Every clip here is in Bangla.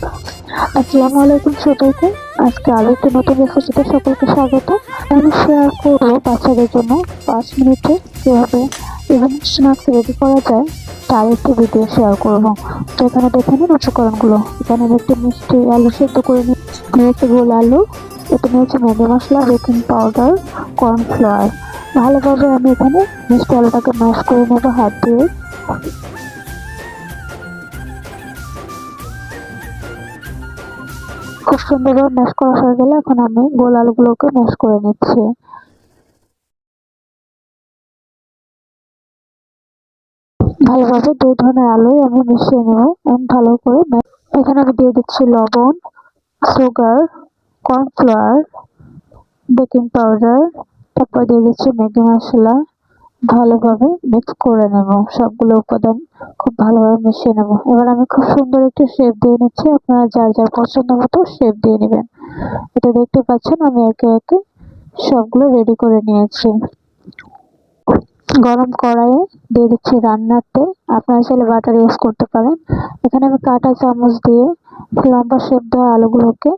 আসসালামু আলাইকুম সবাইকে। আজকে আরো একটি নতুন রেসিপিতে সকলকে স্বাগত। আমি শেয়ার করবো বাচ্চাদের জন্য 5 মিনিটে কিভাবে ইভিনিং স্ন্যাক্স রেডি করা যায় তার একটি ভিডিও শেয়ার করব। তো এখানে দেখে নিন উপকরণগুলো। এখানে আমি একটি মিষ্টি আলু সেদ্ধ করে নিয়েছি, গোল আলু। এতে নিয়েছি ম্যাগি মশলা, বেকিং পাউডার, কর্নফ্লাওয়ার। ভালোভাবে আমি এখানে মিষ্টি আলুটাকে ম্যাশ করে নেবো হাত দিয়ে। খুব সুন্দরভাবে ম্যাশ করা হয়ে গেলে এখন আমি গোল আলুগুলোকে ম্যাশ করে নিচ্ছি। ভালোভাবে 2 ধরনের আলুই আমি মিশিয়ে নেব এবং ভালো করে এখানে আমি দিয়ে দিচ্ছি লবণ, সুগার, কর্নফ্লাওয়ার, বেকিং পাউডার, তারপর দিয়ে দিচ্ছি ম্যাগি মশলা। ভালোভাবে মিক্স করে নেব, সবগুলো উপাদান খুব ভালোভাবে মিশিয়ে নেব। এবার আমি খুব সুন্দর একটি শেপ দিয়ে নিচ্ছি। আপনারা যার যার পছন্দ মতো শেপ দিয়ে নেবেন। এটা দেখতে পাচ্ছেন আমি একে একে সবগুলো রেডি করে নিয়েছি। গরম কড়াইয়ে দিয়ে দিচ্ছি রান্নার তেল। আপনারা চাইলে বাটার ইউজ করতে পারেন। এখানে আমি কাঁটা চামচ দিয়ে লম্বা শেপ দেওয়া আলুগুলোকে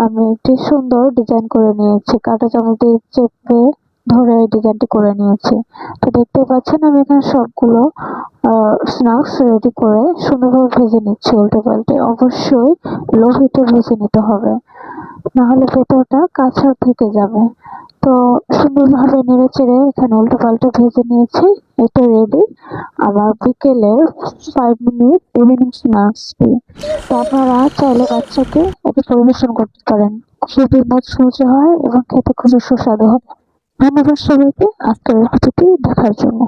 আমি একটি সুন্দর ডিজাইন করে নিয়েছি। কাঁটা চামচ দিয়ে চেপে ধরে এই ডিজাইনটি করে নিয়েছি। তো দেখতে পাচ্ছেন আমি এখানে সবগুলো স্ন্যাক্স রেডি করে সুন্দরভাবে ভেজে নিচ্ছি উল্টে পাল্টে। অবশ্যই লো হিটে ভেজে নিতে হবে, নাহলে ভেতরটা কাঁচা থেকে যাবে। তো সুন্দরভাবে নেড়ে চেড়ে এখানে উল্টো পাল্টে ভেজে নিয়েছি। এটা রেডি আমার বিকেলের 5 মিনিট ইভিনিং স্ন্যাক্সটি। তো আপনারা চাইলে বাচ্চাকে এটি পরিবেশন করতে পারেন। খুবই মুচমুচে হয় এবং খেতে খুবই সুস্বাদু হয়। ধন্যবাদ সবাইকে আজকের রেসিপিটি দেখার জন্য।